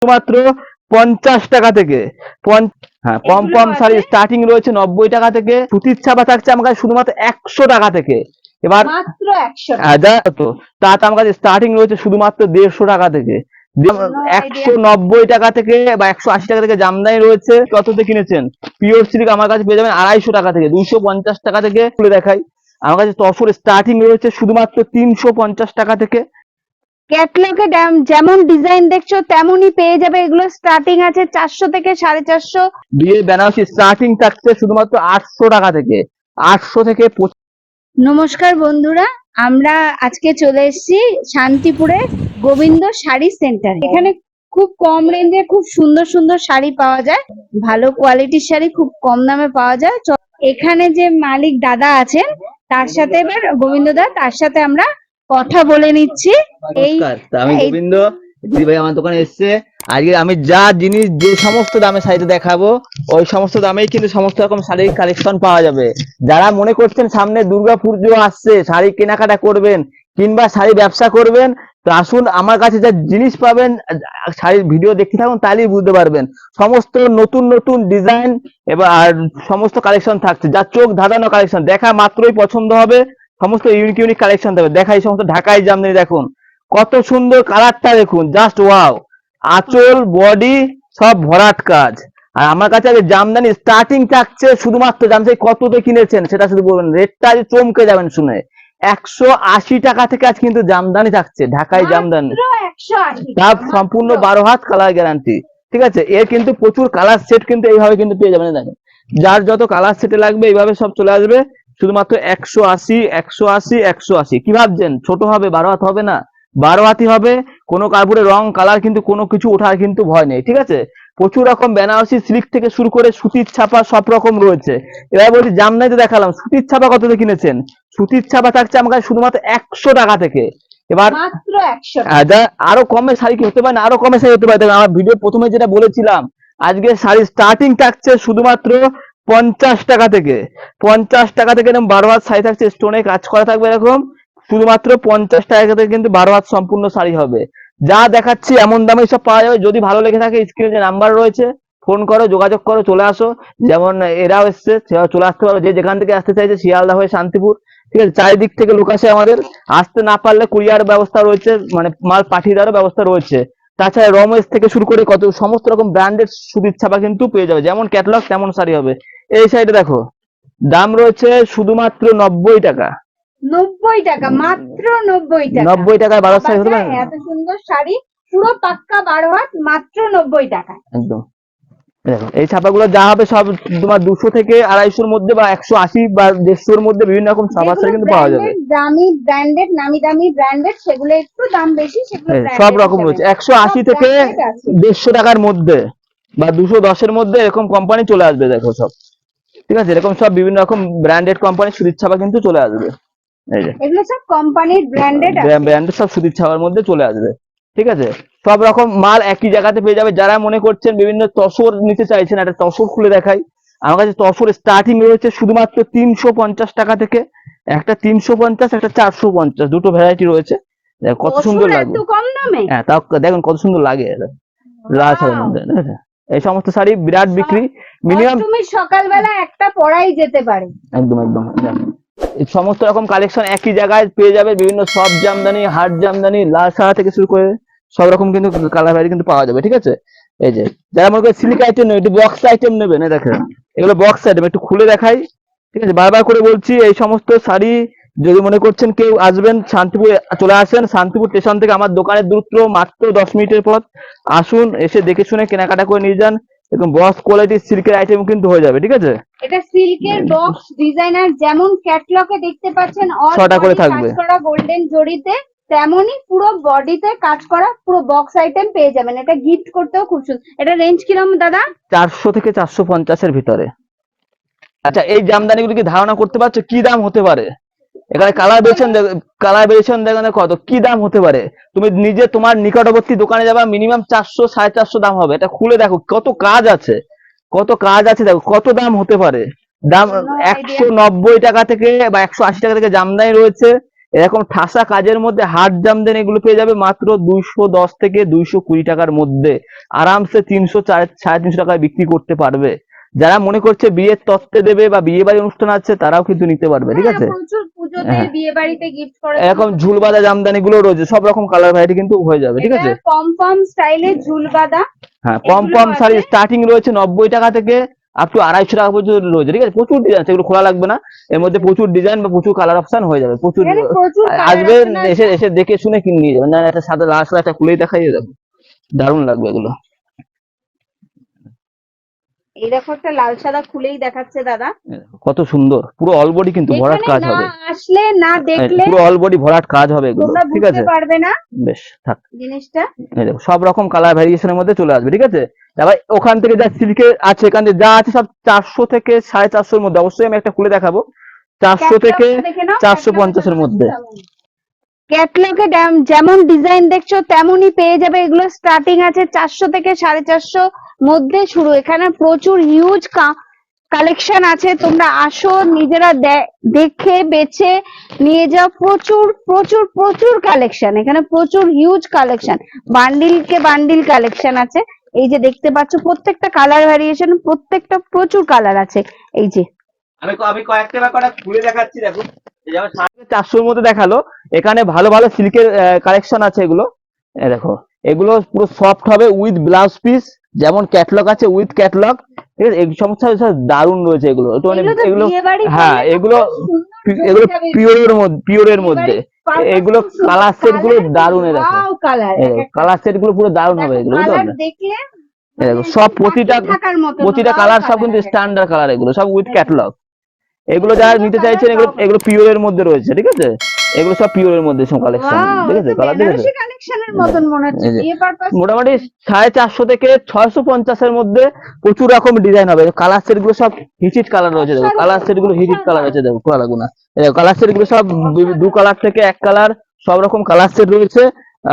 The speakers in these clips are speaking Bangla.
মাত্র 50 টাকা থেকে। হ্যাঁ, পম পম শাড়ি স্টার্টিং রয়েছে 90 টাকা থেকে। সুতির ছাপা থাকছে আমার কাছে শুধুমাত্র 100 টাকা থেকে। এবার মাত্র 100 টাকা তো তাতে আমার কাছে স্টার্টিং রয়েছে শুধুমাত্র 150 টাকা থেকে। 190 টাকা থেকে বা 180 টাকা থেকে জামদানি রয়েছে। কততে কিনেছেন? পিওর সিল্ক আমার কাছে পেয়ে যাবেন 250 টাকা থেকে। 250 টাকা থেকে খুলে দেখাই। আমার কাছে তসর স্টার্টিং রয়েছে শুধুমাত্র 350 টাকা থেকে। ক্যাটলগে যেমন ডিজাইন দেখছো তেমনই পেয়ে যাবে। এগুলো স্টার্টিং আছে 400 থেকে 450। বিয়ে বেনারসি স্টার্টিং থাকছে শুধুমাত্র 800 টাকা থেকে। 800 থেকে। নমস্কার বন্ধুরা, আমরা আজকে চলে এসেছি শান্তিপুরে গোবিন্দ শাড়ি সেন্টারে। এখানে খুব কম রেঞ্জে খুব সুন্দর সুন্দর শাড়ি পাওয়া যায়, ভালো কোয়ালিটির শাড়ি খুব কম দামে পাওয়া যায়। এখানে যে মালিক দাদা আছেন তার সাথে এবার গোবিন্দ দা, তার সাথে আমরা কথা বলে নিচ্ছি। নমস্কার, আমি গোবিন্দ। দিদি ভাই আমার দোকানে এসেছে। আজকে আমি যা জিনিস যে সমস্ত দামে শাড়িতে দেখাবো ওই সমস্ত দামেই কিন্তু সমস্ত রকম শাড়ির কালেকশন পাওয়া যাবে। যারা মনে করছেন সামনে দুর্গাপুজো আসছে, শাড়ি কেনাকাটা করবেন কিংবা শাড়ি ব্যবসা করবেন, তো আসুন আমার কাছে যা জিনিস পাবেন, শাড়ির ভিডিও দেখতে থাকুন, তাহলেই বুঝতে পারবেন। সমস্ত নতুন নতুন ডিজাইন এবার সমস্ত কালেকশন থাকছে, যা চোখ ধাঁধানো কালেকশন, দেখা মাত্রই পছন্দ হবে। সমস্ত ইউনিক ইউনিক কালেকশন থাকবে। দেখা এই সমস্ত ঢাকাই জামদানি দেখুন, কত সুন্দর কালারটা দেখুন, জাস্ট ওয়াও। আঁচল বডি সব ভরাট কাজ। আর আমার কাছে আগে জামদানি স্টার্টিং থাকছে শুধুমাত্র, জামদানি কততে কিনেছেন সেটা শুধু বলবেন, রেটটা আজ চমকে যাবেন শুনে। 180 টাকা থেকে আজ কিন্তু জামদানি থাকছে, ঢাকাই জামদানি। তার সম্পূর্ণ 12 হাত কালার গ্যারান্টি। ঠিক আছে, এর কিন্তু প্রচুর কালার সেট কিন্তু এইভাবে কিন্তু পেয়ে যাবেন। দেখেন, যার যত কালার সেটে লাগবে এইভাবে সব চলে আসবে শুধুমাত্র 180, 180, 180। কি ভাবছেন ছোট হবে? 12 হাত হবে না, 12 হাতই হবে। কোনো কাপড়ে রং কালার কিন্তু কোনো কিছু ওঠার কিন্তু ভয় নেই। ঠিক আছে, প্রচুর রকম বেনারসি সিল্ক থেকে শুরু করে সুতির ছাপা সব রকম রয়েছে। এবার বলছি জামদানিতে দেখালাম, সুতির ছাপা কততে কিনেছেন? সুতির ছাপা থাকছে আমার কাছে শুধুমাত্র 100 টাকা থেকে। এবার মাত্র 100। আরো কমে শাড়ি কি হতে পারে না? আরো কমে শাড়ি হতে পারে। দেখুন, আমার ভিডিও প্রথমে যেটা বলেছিলাম, আজকে শাড়ি স্টার্টিং থাকছে শুধুমাত্র 50 টাকা থেকে। 50 টাকা থেকে এরকম 12 হাত শাড়ি থাকছে, স্টোনে কাজ করা থাকবে এরকম। শুধুমাত্র 50 টাকা থেকে কিন্তু 12 হাত সম্পূর্ণ শাড়ি হবে। যা দেখাচ্ছি এমন দামে সব পাওয়া যাবে। যদি ভালো লেগে থাকে স্ক্রিনে যে নাম্বার রয়েছে, ফোন করো, যোগাযোগ করো, চলে আসো। যেমন এরাও এসছে, সেও চলে আসতে পারো। যে যেখান থেকে আসতে চাইছে, শিয়ালদা হয়ে শান্তিপুর, ঠিক আছে, চারিদিক থেকে লোক আসে আমাদের। আসতে না পারলে কুরিয়ার ব্যবস্থা রয়েছে, মানে মাল পাঠিয়ে দেওয়ার ব্যবস্থা রয়েছে। তাছাড়া রমেশ থেকে শুরু করে কত সমস্ত রকম ব্র্যান্ডেড সুতির ছাপা কিন্তু পেয়ে যাবে। যেমন ক্যাটালগ তেমন শাড়ি হবে। এই সাইডে দেখো, দাম রয়েছে শুধুমাত্র 90 টাকা। 90 টাকা, মাত্র 90 টাকা। 90 টাকায় 12 শাড়ি হতে পারে না? এত সুন্দর শাড়ি পুরো পাক্কা 12 হাত, মাত্র 90 টাকা। একদম। দেখো, এই ছাপাগুলো যা হবে সব তোমার 200 থেকে 250-র মধ্যে বা 180 বা 150-র মধ্যে বিভিন্ন রকম ছাপা শাড়ি কিন্তু পাওয়া যাবে। দামি ব্র্যান্ডেড, নামি দামি ব্র্যান্ডেড, সেগুলো একটু দাম বেশি, সেগুলো সব রকম রয়েছে। 180 থেকে 150 টাকার মধ্যে বা 210-এর মধ্যে এরকম কোম্পানি চলে আসবে। দেখো সব, ঠিক আছে, এরকম সব বিভিন্ন রকম ব্র্যান্ডেড কোম্পানির সুতির ছাপা কিন্তু চলে আসবে। এই যে এগুলো সব কোম্পানির ব্র্যান্ডেড ব্র্যান্ডের সব সুতির ছাপার মধ্যে চলে আসবে। ঠিক আছে, সব রকম মাল একই জায়গাতে পেয়ে যাবে। যারা মনে করছেন বিভিন্ন তসর নিতে চাইছেন, একটা তসর খুলে দেখাই। আমার কাছে তসর স্টার্টিং রয়েছে শুধুমাত্র 350 টাকা থেকে। একটা 350, একটা 450, দুটো ভ্যারাইটি রয়েছে। কত সুন্দর লাগে। কম দামে। হ্যাঁ, তাও দেখুন কত সুন্দর লাগে লাল শাড়ির মধ্যে। এই সমস্ত শাড়ি বিরাট বিক্রি। মিনিমাম তুমি সকালবেলা একটা পরাই যেতে পারে। একদম একদম। এই সমস্ত রকম কালেকশন একই জায়গায় পেয়ে যাবে। বিভিন্ন সব জামদানি, হাট জামদানি, লাল সাদা থেকে শুরু করে সব রকম কিন্তু কালার ভ্যারি কিন্তু পাওয়া যাবে। ঠিক আছে, এই যে যারা মনে করে সিল্ক আইটেম নেবে, একটু বক্স আইটেম নেবেন, দেখেন এগুলো বক্স আইটেম, একটু খুলে দেখাই। ঠিক আছে, বারবার করে বলছি, এই সমস্ত শাড়ি যদি মনে করছেন কেউ আসবেন, শান্তিপুরে চলে আসেন। শান্তিপুর স্টেশন থেকে আমার দোকানের দূরত্ব মাত্র 10 মিনিটের পথ। আসুন, এসে দেখে শুনে কেনাকাটা করে নিয়ে যান। একদম বক্স কোয়ালিটির সিল্কের আইটেম কিন্তু হয়ে যাবে। ঠিক আছে, এটা সিল্কের বক্স ডিজাইনার, যেমন ক্যাটলগে দেখতে পাচ্ছেন অল 6টা করে থাকবে, কাজ করা গোল্ডেন জড়িতে, তেমনি পুরো বডিতে কাজ করা পুরো বক্স আইটেম পেয়ে যাবেন। এটা গিফট করতেও খুব সুন্দর। এটা রেঞ্জ কিরকম দাদা? 400 থেকে 450-এর ভিতরে। আচ্ছা, এই জামদানিগুলো কি ধারণা করতে পারছো কি দাম হতে পারে? এখানে কালার ভেরিয়েশন দেখেন কত, কি দাম হতে পারে। তুমি নিজে তোমার নিকটবর্তী দোকানে যাবা, মিনিমাম 400, 450 দাম হবে। এটা খুলে দেখো কত কাজ আছে, কত কাজ আছে, দেখো কত দাম হতে পারে। দাম 190 টাকা থেকে বা 180 টাকা থেকে জামদানি রয়েছে। এরকম ঠাসা কাজের মধ্যে হাট জামদানি এগুলো পেয়ে যাবে মাত্র 210 থেকে 220 টাকার মধ্যে। আরামসে 300 350 টাকায় বিক্রি করতে পারবে। যারা মনে করছে বিয়ের তত্ত্বে দেবে বা বিয়ে বাড়ি অনুষ্ঠান আছে তারাও কিন্তু নিতে পারবে, ঠিক আছে। প্রচুর পুজোতে হ্যাঁ, বিয়ে বাড়িতে গিফট করার এরকম জন্য ঝুল বাঁধা জামদানি গুলো রয়েছে, সব রকম কালার ভ্যারাইটি কিন্তু হয়ে যাবে, ঠিক এটা আছে। পম স্টাইলে ঝুল বাঁধা হ্যাঁ, পম এগুলো পম শাড়ি আছে। স্টার্টিং রয়েছে 90 টাকা থেকে আপ টু 250 টাকা পর্যন্ত রয়েছে, ঠিক আছে। প্রচুর ডিজাইন, সেগুলো খোলা লাগবে না। এর মধ্যে প্রচুর ডিজাইন বা প্রচুর কালার অপশন হয়ে যাবে, প্রচুর। এখানে প্রচুর কালার আসবেন, অপশন এসে আছে। এসে দেখে শুনে কিনে নিয়ে যাবেন। না একটা সাদা লাল সাদা একটা খুলেই দেখাই যাবে, দারুণ লাগবে এগুলো। এই দেখো একটা লাল সাদা খুলেই দেখাচ্ছে দাদা। কত সুন্দর, পুরো অল বডি কিন্তু ভরাট এখানে কাজ না হবে। আসলে না দেখলে পুরো অল বডি ভরাট কাজ হবে এগুলো, তোমরা ঠিক বুঝতে আছে। পারবে না বেশ থাক, জিনিসটা। এই দেখো সব রকম কালার ভ্যারিয়েশনের মধ্যে চলে আসবে, ঠিক আছে। এবার ওখান থেকে যা সিল্কের আছে, এখান থেকে যা আছে সব 400 থেকে 450 এর মধ্যে। অবশ্যই আমি একটা খুলে দেখাবো, 400 থেকে ক্যাটলগটা দেখে নাও, 450 এর মধ্যে। ক্যাটলগে যেমন ডিজাইন দেখছো তেমনই পেয়ে যাবে। এগুলো স্টার্টিং আছে 400 থেকে 450 মধ্যে শুরু। এখানে প্রচুর হিউজ কালেকশন আছে, তোমরা আসো নিজেরা দেখে বেছে নিয়ে যাও। প্রচুর প্রচুর প্রচুর কালেকশন, এখানে প্রচুর হিউজ কালেকশন, বান্ডিল কে বান্ডিল কালেকশন আছে। এই যে দেখতে পাচ্ছ প্রত্যেকটা কালার ভ্যারিয়েশন, প্রত্যেকটা প্রচুর কালার আছে। এই যে আমি কয়েকটা বা কটা খুলে দেখাচ্ছি, দেখো। এই যেমন 400 এর মধ্যে দেখালো, এখানে ভালো ভালো সিল্কের কালেকশন আছে এগুলো। দেখো, এগুলো পুরো সফট হবে উইথ ব্লাউজ পিস, যেমন ক্যাটলগ আছে উইথ ক্যাটলগ, ঠিক আছে। এই সমস্ত দারুণ রয়েছে এগুলো, একটু মানে এগুলো তো এগুলো। বিয়ে বাড়ি হ্যাঁ, করলে তো এগুলো খুব সুন্দর এগুলো জমে যাবে। পিওরের মধ্যে, পিওরের বিয়ে মধ্যে। বাড়ির purpose এগুলো খুব সুন্দর। কালার সেট গুলো কালার দারুণ, দেখো। ওয়াও কালার, এক একটা কালার সেট গুলো পুরো দারুণ হবে দেখো এগুলো, বুঝতে কালার পারলে। দেখলে দেখো মানে সব একদম তাকিয়ে থাকার মতন প্রতিটা ওয়াও কালার সব কালার কিন্তু এক একটা। স্ট্যান্ডার্ড কালার, এগুলো সব উইথ দেখো ক্যাটলগ। কি এগুলো যারা সুন্দর নিতে কালার, চাইছেন, এগুলো ওয়াও এগুলো পিওরের মধ্যে রয়েছে, ঠিক আছে। এগুলো সব পিওরের মধ্যে সব কালেকশন, ওয়াও, ঠিক এ আছে। তো কালার দেখেছো। বেনারসি কালেকশনের মতন মনে হচ্ছে এই যে বিয়ে পারপাস। মোটামুটি 450 থেকে 650 এর মধ্যে প্রচুর রকম ডিজাইন হবে। কালার সেট গুলো সব হিচিট কালার রয়েছে, দেখো। কালার সেট গুলো হিচিট কালার আছে, দেখো, খোলা লাগবে না। কালার সেট গুলো সব দু কালার থেকে এক কালার, সব রকম কালার সেট রয়েছে।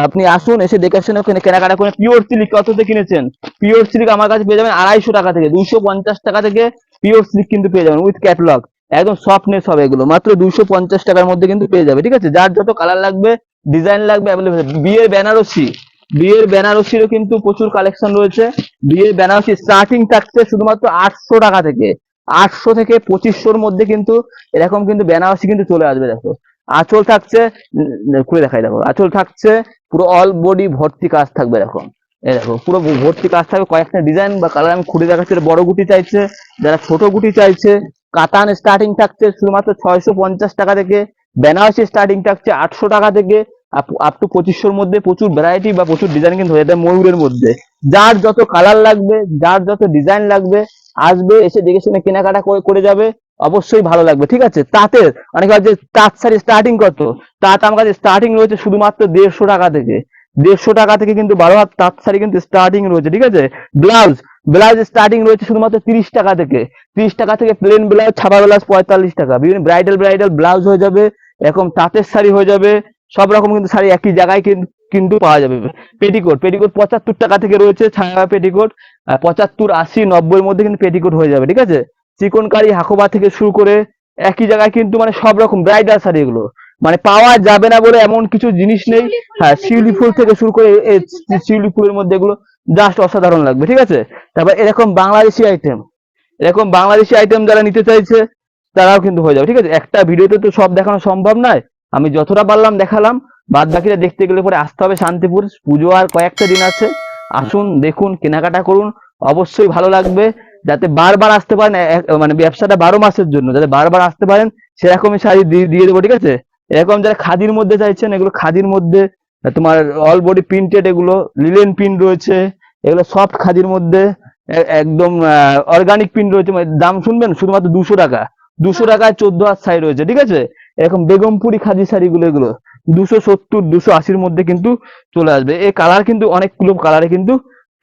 আপনি আসুন, এসে দেখে শুনে কেনাকাটা করে। পিওর সিল্ক কততে কিনেছেন? পিওর সিল্ক আমার কাছে পেয়ে যাবেন 250 টাকা থেকে 250 টাকা থেকে পিওর সিল্ক কিন্তু পেয়ে যাবেন উইথ ক্যাটলগ। একদম সফটনেস হবে এগুলো, মাত্র 250 টাকার মধ্যে কিন্তু পেয়ে যাবে, ঠিক আছে। যার যত কালার লাগবে, ডিজাইন লাগবে, অ্যাভেলেবেল। বিয়ের বেনারসিরও কিন্তু প্রচুর কালেকশন রয়েছে। বিয়ের বেনারসি স্টার্টিং থাকছে শুধুমাত্র 800 টাকা থেকে। 800 থেকে 2500 এর মধ্যে কিন্তু এরকম কিন্তু বেনারসি কিন্তু চলে আসবে, দেখো। আঁচল থাকছে, খুলে দেখাই, দেখো। আঁচল থাকছে পুরো অল বডি ভর্তি কাজ থাকবে, এরকম। এই দেখো পুরো ভর্তি কাজ থাকবে। কয়েকটা ডিজাইন বা কালার আমি খুলে দেখাচ্ছি। বড় গুটি চাইছে, যারা ছোট গুটি চাইছে, কাতান স্টার্টিং থাকছে শুধুমাত্র 650 টাকা থেকে। বেনারসি স্টার্টিং থাকছে 800 টাকা থেকে আপ টু 2500 মধ্যে। প্রচুর ভ্যারাইটি বা প্রচুর ডিজাইন কিন্তু হয়ে যায় ময়ূরের মধ্যে। যার যত কালার লাগবে, যার যত ডিজাইন লাগবে, আসবে, এসে দেখে শুনে কেনাকাটা করে যাবে। অবশ্যই ভালো লাগবে, ঠিক আছে। তাঁতের অনেকে ভাবছে তাঁত শাড়ি স্টার্টিং কত। তাঁত আমার কাছে স্টার্টিং রয়েছে শুধুমাত্র 150 টাকা থেকে। 150 টাকা থেকে কিন্তু 12 হাত তাঁত শাড়ি কিন্তু স্টার্টিং রয়েছে, ঠিক আছে। ব্লাউজ ব্লাউজ স্টার্টিং রয়েছে শুধুমাত্র 30 টাকা থেকে। 30 টাকা থেকে প্লেন ব্লাউজ, ছাপা ব্লাউজ 45 টাকা। বিভিন্ন ব্রাইডাল ব্লাউজ হয়ে যাবে, এরকম তাঁতের শাড়ি হয়ে যাবে। সব রকম কিন্তু শাড়ি একই জায়গায় কিন্তু পাওয়া যাবে। পেটিকোট 75 টাকা থেকে রয়েছে, ছায়া পেটিকোট 75, 80, 90 এর মধ্যে কিন্তু পেটিকোট হয়ে যাবে, ঠিক আছে। চিকনকারি হাকোবা থেকে শুরু করে একই জায়গায় কিন্তু মানে সব রকম ব্রাইডাল শাড়ি এগুলো মানে পাওয়া যাবে না বলে এমন কিছু জিনিস নেই। হ্যাঁ, শিউলি ফুল থেকে শুরু করে শিউলি ফুলের মধ্যে এগুলো জাস্ট অসাধারণ লাগবে, ঠিক আছে। তারপর এরকম বাংলাদেশি আইটেম যারা নিতে চাইছে তারাও কিন্তু হয়ে যাবে, ঠিক আছে। একটা ভিডিওতে তো সব দেখানো সম্ভব নয়, আমি যতটা পারলাম দেখালাম। বাদ বাকিটা দেখতে গেলে পরে আসতে হবে শান্তিপুর। পুজো আর কয়েকটা দিন আছে, আসুন, দেখুন, কেনাকাটা করুন। অবশ্যই ভালো লাগবে। যাতে বারবার আসতে পারেন, মানে ব্যবসাটা 12 মাসের জন্য, যাতে বারবার আসতে পারেন সেরকমই শাড়ি দিয়ে দেবো, ঠিক আছে। এরকম যারা খাদির মধ্যে চাইছেন, এগুলো খাদির মধ্যে তোমার অল বডি প্রিন্টেড, এগুলো লিলেন প্রিন্ট রয়েছে, এগুলো সফট খাদির মধ্যে একদম অর্গানিক প্রিন্ট রয়েছে। মানে দাম শুনবেন শুধুমাত্র 200 টাকা। 200 টাকায় 14 হাত শাড়ি রয়েছে, ঠিক আছে। এরকম বেগমপুরি খাদি শাড়িগুলো এগুলো 270, 280-র মধ্যে কিন্তু চলে আসবে। এই কালার কিন্তু অনেকগুলো কালারে কিন্তু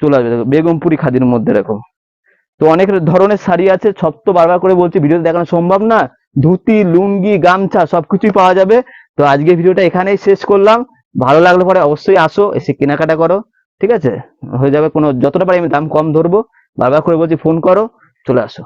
চলে আসবে, দেখো, বেগমপুরি খাদির মধ্যে এরকম। তো অনেক ধরনের শাড়ি আছে, সব তো বারবার করে বলছি ভিডিওতে দেখানো সম্ভব না। ধুতি, লুঙ্গি, গামছা সবকিছুই পাওয়া যাবে। তো আজকে ভিডিওটা এখানেই শেষ করলাম। ভালো লাগলে পরে অবশ্যই আসো, এসে কেনাকাটা করো, ঠিক আছে। হয়ে যাবে, কোনো যতটা পারি আমি দাম কম ধরবো। বারবার করে বলছি, ফোন করো, চলে আসো।